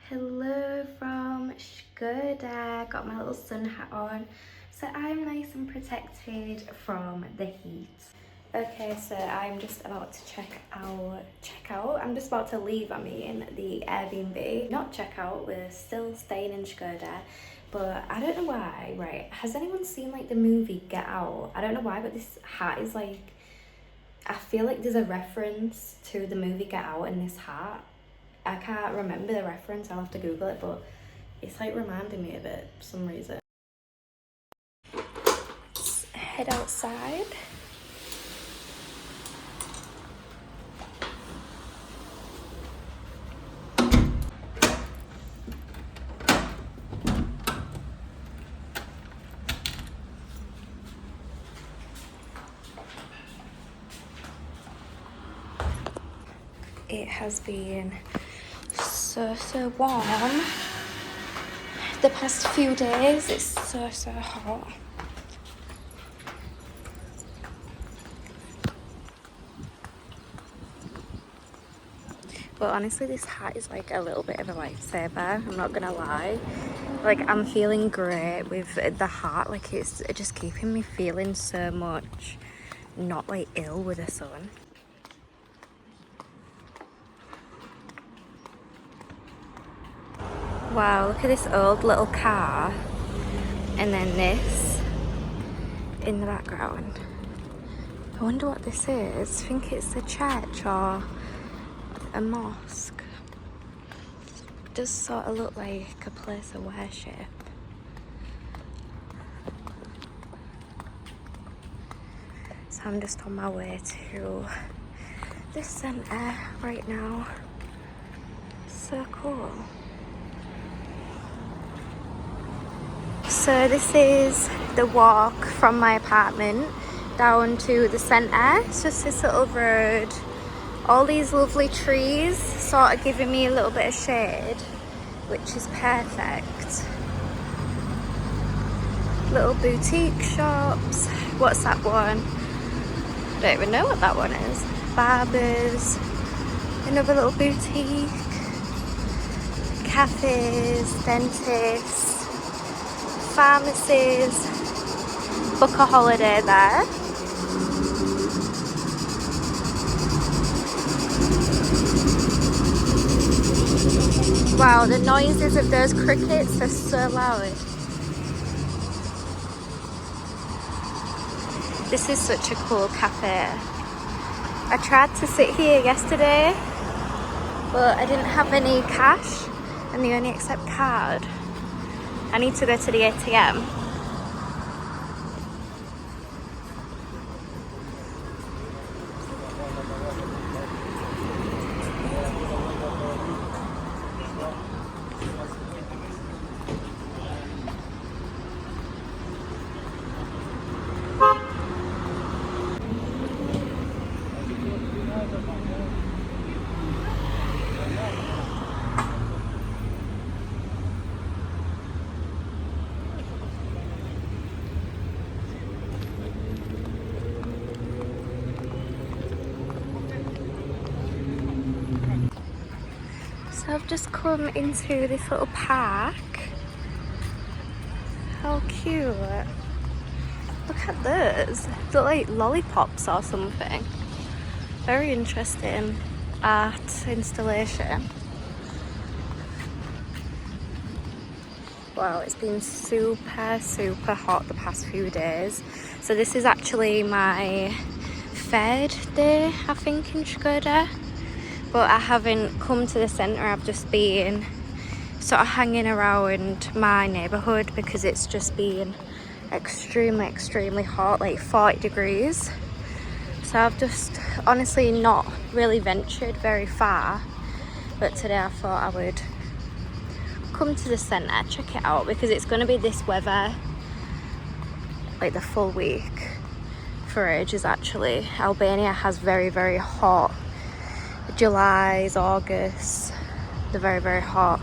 Hello from Shkoder. Got my little sun hat on so I'm nice and protected from the heat. Okay, so I'm just about to check out. I'm just about to leave, the Airbnb. Not check out, we're still staying in Shkoder. But I don't know why, right? Has anyone seen like the movie Get Out? I don't know why, but this hat is like, I feel like there's a reference to the movie Get Out in this hat. I can't remember the reference, I'll have to Google it, but it's like reminding me of it for some reason. Let's head outside. It has been so warm the past few days. It's so hot. But honestly, this hat is like a little bit of a lifesaver, I'm not gonna lie. Like, I'm feeling great with the hat. Like, it's just keeping me feeling so much not like ill with the sun. Wow, look at this old little car, and then this in the background. I wonder what this is. I think it's a church or a mosque. It does sort of look like a place of worship. So I'm just on my way to the centre right now. So cool. So this is the walk from my apartment down to the centre. It's just this little road. All these lovely trees sort of giving me a little bit of shade, which is perfect. Little boutique shops. What's that one? I don't even know what that one is. Barbers. Another little boutique. Cafes, dentists. Pharmacies. Book a holiday there. Wow, the noises of those crickets are so loud. This is such a cool cafe. I tried to sit here yesterday, but I didn't have any cash and they only accept card. I need to go to the ATM. So I've just come into this little park. How cute. Look at those. They're like lollipops or something. Very interesting art installation. Wow, it's been super hot the past few days. So this is actually my third day, I think, in Shkoder. But I haven't come to the centre, I've just been sort of hanging around my neighbourhood because it's just been extremely hot, like 40 degrees. So I've just honestly not really ventured very far. But today I thought I would come to the centre, check it out, because it's going to be this weather like the full week for ages actually. Albania has very hot July's, August, they're very hot.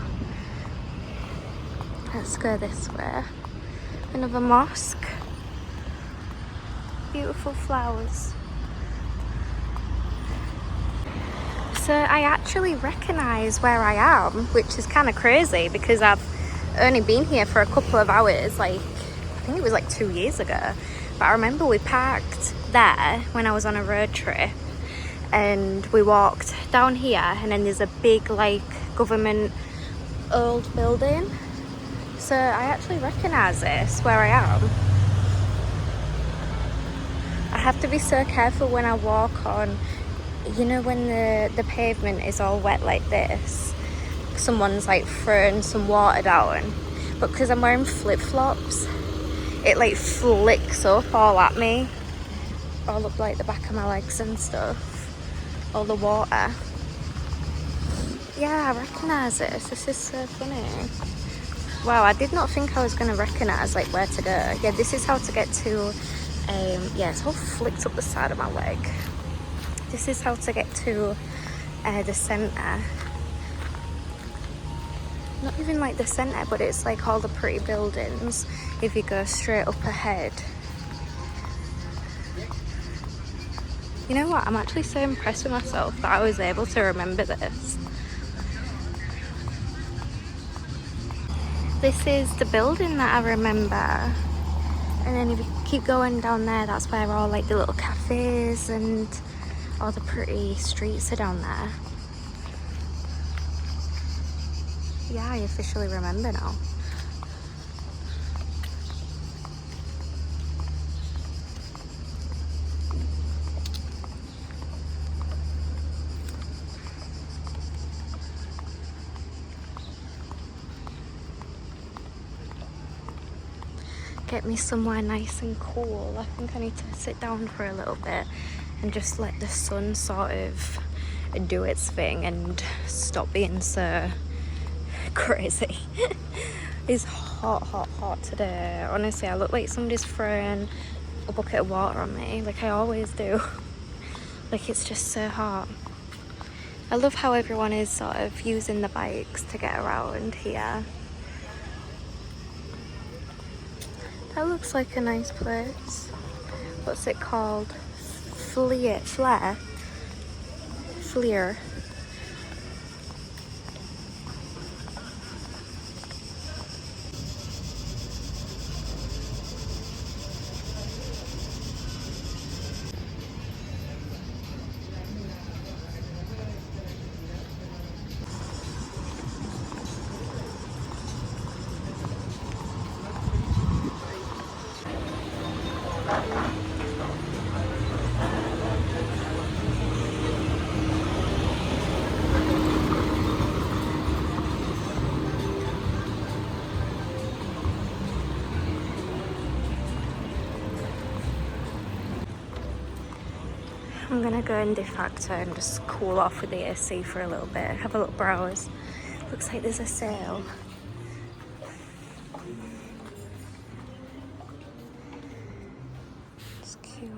Let's go this way. Another mosque. Beautiful flowers. So I actually recognise where I am, which is kind of crazy because I've only been here for a couple of hours, like I think it was like 2 years ago. But I remember we parked there when I was on a road trip and we walked down here, and then there's a big like government old building. So I actually recognise this where I am. I have to be so careful when I walk on, you know, when the pavement is all wet like this, someone's like thrown some water down, but because I'm wearing flip-flops, it like flicks up all at me, all up like the back of my legs and stuff, all the water. Yeah, I recognise this is so funny. Wow, I did not think I was going to recognise like where to go. Yeah, this is how to get to, yeah, it's all flicked up the side of my leg. This is how to get to the centre. Not even like the centre, but it's like all the pretty buildings if you go straight up ahead. You know what? I'm actually so impressed with myself that I was able to remember this. This is the building that I remember. And then if you keep going down there, that's where all like the little cafes and all the pretty streets are down there. Yeah, I officially remember now. Get me somewhere nice and cool. I think I need to sit down for a little bit and just let the sun sort of do its thing and stop being so crazy. It's hot, hot, hot today. Honestly, I look like somebody's throwing a bucket of water on me, like I always do. Like, it's just so hot. I love how everyone is sort of using the bikes to get around here. That looks like a nice place. What's it called? Fleer. I'm gonna go in de facto and just cool off with the AC for a little bit, have a little browse. Looks like there's a sale. It's cute.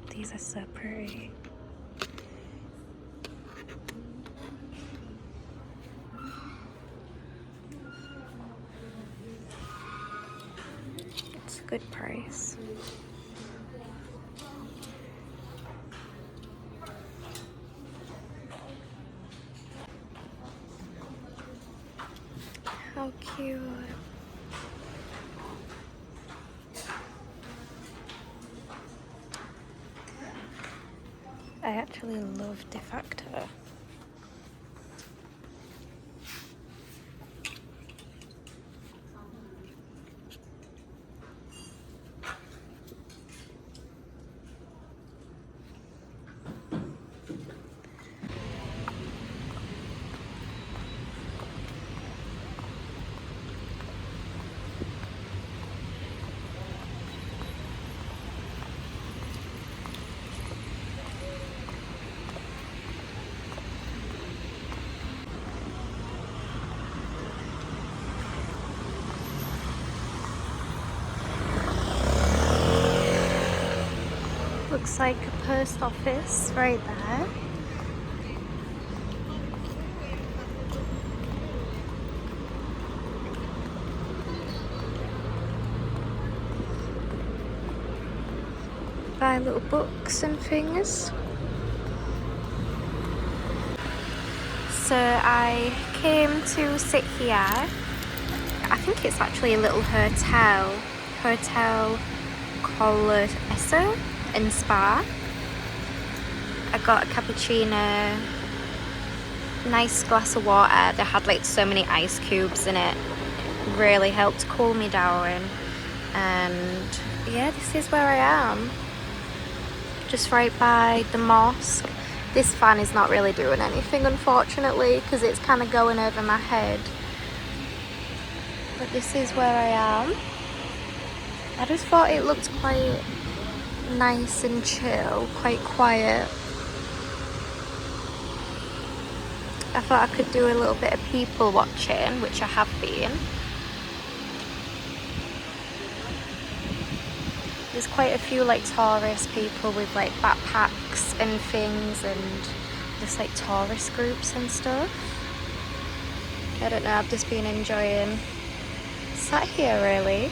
These are so pretty. It's a good price. How cute. I actually love de facto. Looks like a post office right there. buy little books and things. So I came to sit here. I think it's actually a little hotel called Essa and Spa. I got a cappuccino, nice glass of water. They had like so many ice cubes in it. Really helped cool me down. And yeah, this is where I am. Just right by the mosque. This fan is not really doing anything, unfortunately, because it's kind of going over my head. But this is where I am. I just thought it looked quite nice and chill, quite quiet. I thought I could do a little bit of people watching, which I have been. There's quite a few like tourist people with like backpacks and things, and just like tourist groups and stuff. I don't know, I've just been enjoying sat here really.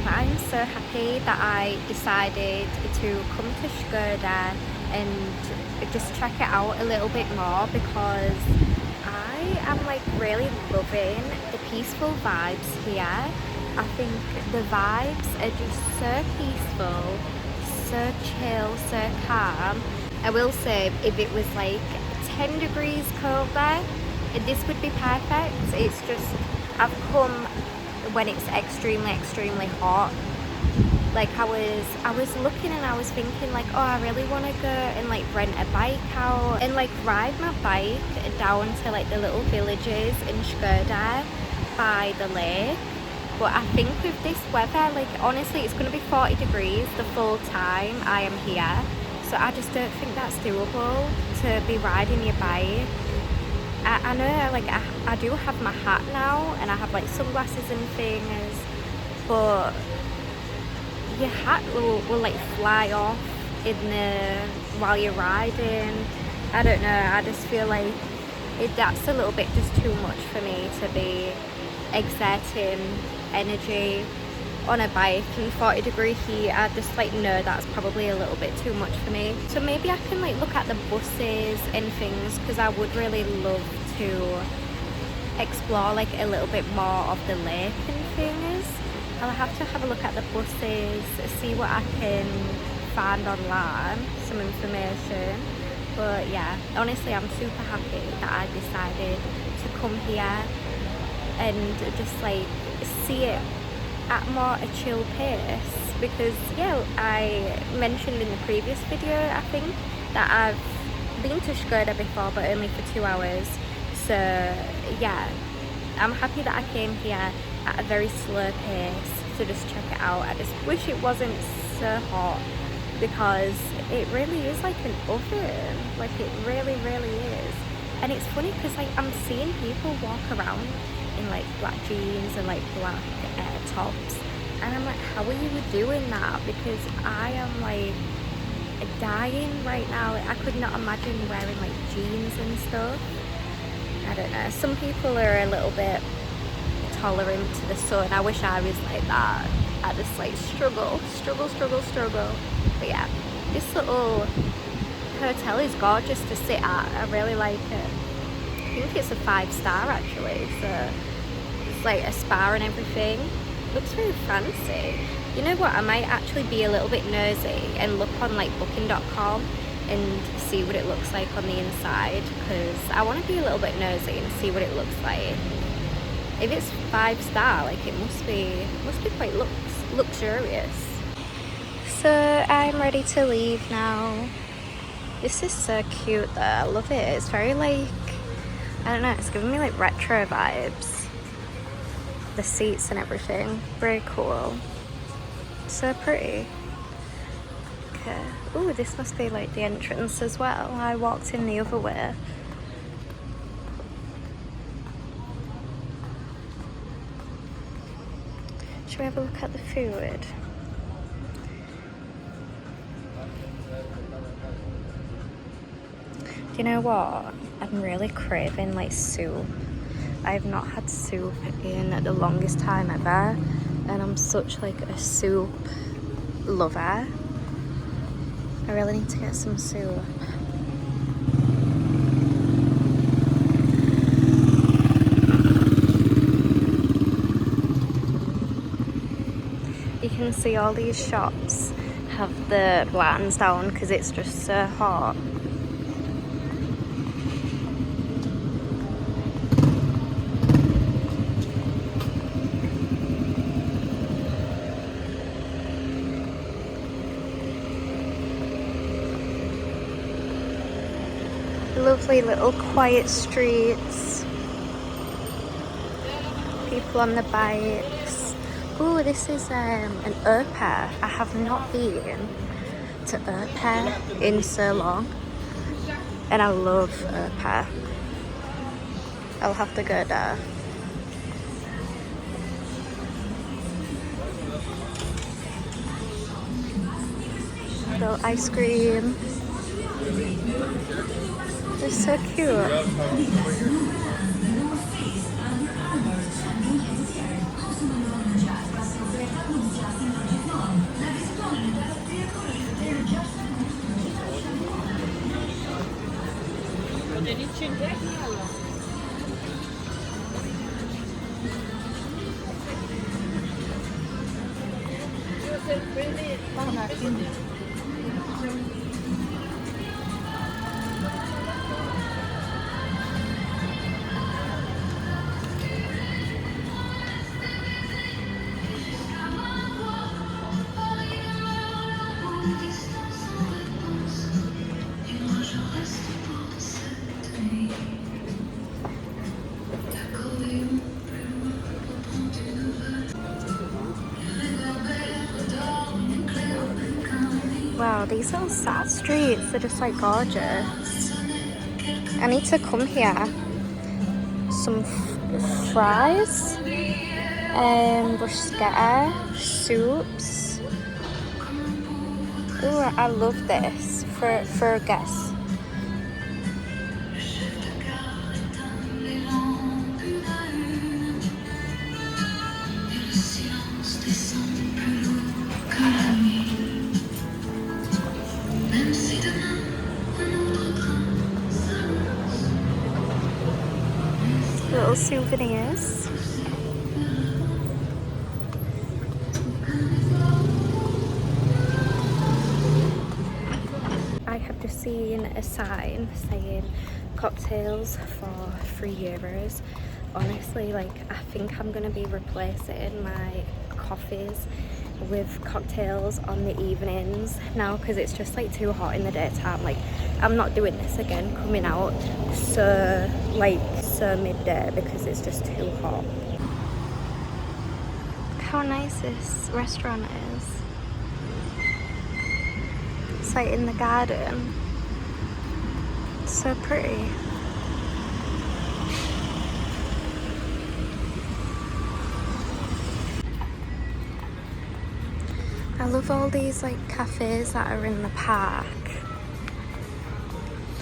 But I'm so happy that I decided to come to Shkoder and just check it out a little bit more, because I am like really loving the peaceful vibes here. I think the vibes are just so peaceful, so chill, so calm. I will say, if it was like 10 degrees colder, this would be perfect. It's just, I've come when it's extremely hot. Like I was looking and I was thinking like, oh, I really want to go and like rent a bike out and like ride my bike down to like the little villages in Shkoder by the lake. But I think with this weather, like honestly, it's going to be 40 degrees the full time I am here. So I just don't think that's doable to be riding your bike. I know like I do have my hat now and I have like sunglasses and things, but your hat will like fly off while you're riding. I don't know, I just feel like that's a little bit just too much for me to be exerting energy on a bike in 40 degree heat. I just like know that's probably a little bit too much for me. So maybe I can like look at the buses and things, because I would really love to explore like a little bit more of the lake and things. I'll have to have a look at the buses, see what I can find online, some information. But yeah, honestly, I'm super happy that I decided to come here and just like see it at more a chill pace. Because yeah, I mentioned in the previous video, I think, that I've been to Shkoder before, but only for 2 hours. So yeah, I'm happy that I came here at a very slow pace to just check it out. I just wish it wasn't so hot, because it really is like an oven. Like it really is. And it's funny because like I'm seeing people walk around in like black jeans and like black tops, and I'm like, how are you doing that? Because I am like dying right now. I could not imagine wearing like jeans and stuff. I don't know, some people are a little bit tolerant to the sun. I wish I was like that. I just like struggle. But yeah, this little hotel is gorgeous to sit at. I really like it. I think it's a 5-star actually, so it's like a spa and everything. Looks really fancy. You know what, I might actually be a little bit nosy and look on like booking.com and see what it looks like on the inside, because I want to be a little bit nosy and see what it looks like. If it's 5-star, like it must be quite luxurious. So I'm ready to leave now. This is so cute though, I love it. It's very like, I don't know, it's giving me like retro vibes. The seats and everything, very cool. So pretty. Okay. Ooh, this must be like the entrance as well. I walked in the other way. Should we have a look at the food? You know what? I'm really craving like soup. I've not had soup in the longest time ever, and I'm such like a soup lover. I really need to get some soup. You can see all these shops have the blinds down because it's just so hot. Lovely little quiet streets. People on the bikes. Oh, this is an Urpa. I have not been to Urpa in so long, and I love Urpa. I'll have to go there. Little ice cream. They're so cute. Wow, these little sad streets are just like gorgeous. I need to come here. Some fries, bruschetta, soups. Ooh, I love this for a guest. Little souvenirs. I have just seen a sign saying cocktails for €3. Honestly, like, I think I'm gonna be replacing my coffees with cocktails on the evenings now, because it's just like too hot in the daytime. Like, I'm not doing this again, coming out so midday, because it's just too hot. Look how nice this restaurant is. It's like in the garden. It's so pretty. I love all these like cafes that are in the park.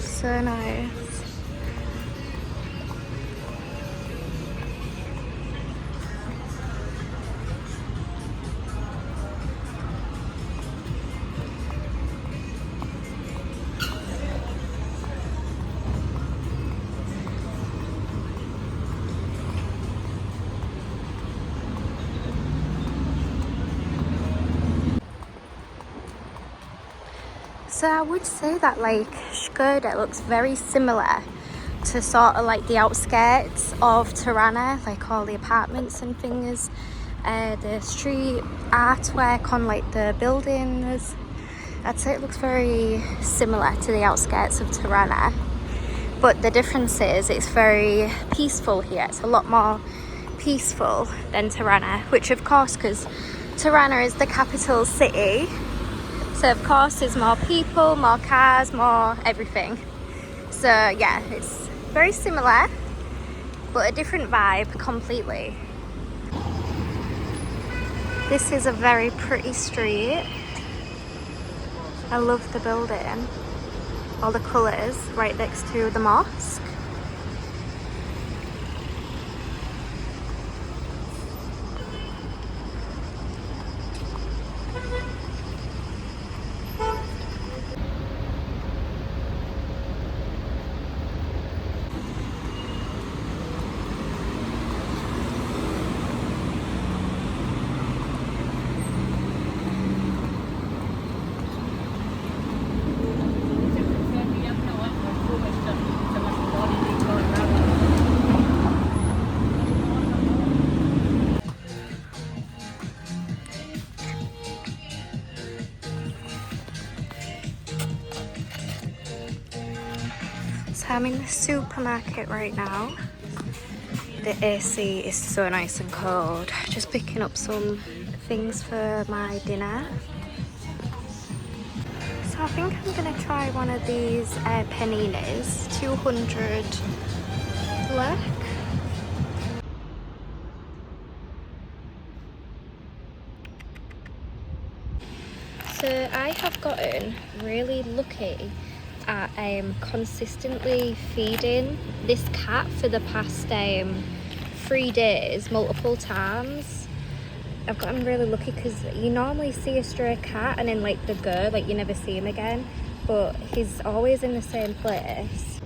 So nice. So I would say that like Shkoder looks very similar to sort of like the outskirts of Tirana, like all the apartments and things, the street artwork on like the buildings. I'd say it looks very similar to the outskirts of Tirana, but the difference is it's very peaceful here. It's a lot more peaceful than Tirana, which of course, because Tirana is the capital city, so of course there's more people, more cars, more everything. So yeah, it's very similar, but a different vibe completely. This is a very pretty street. I love the building, all the colours right next to the mosque. So I'm in the supermarket right now. The AC is so nice and cold. Just picking up some things for my dinner. So I think I'm gonna try one of these paninis, 200 lek. So I have gotten really lucky at consistently feeding this cat for the past 3 days, multiple times. I've gotten really lucky because you normally see a stray cat and then like they go, like you never see him again, but he's always in the same place.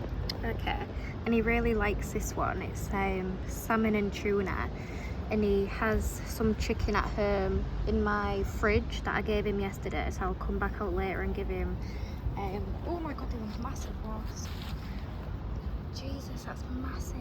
Okay, and he really likes this one. It's salmon and tuna, and he has some chicken at home in my fridge that I gave him yesterday, so I'll come back out later and give him oh my god, they were massive wasps. Jesus, that's massive.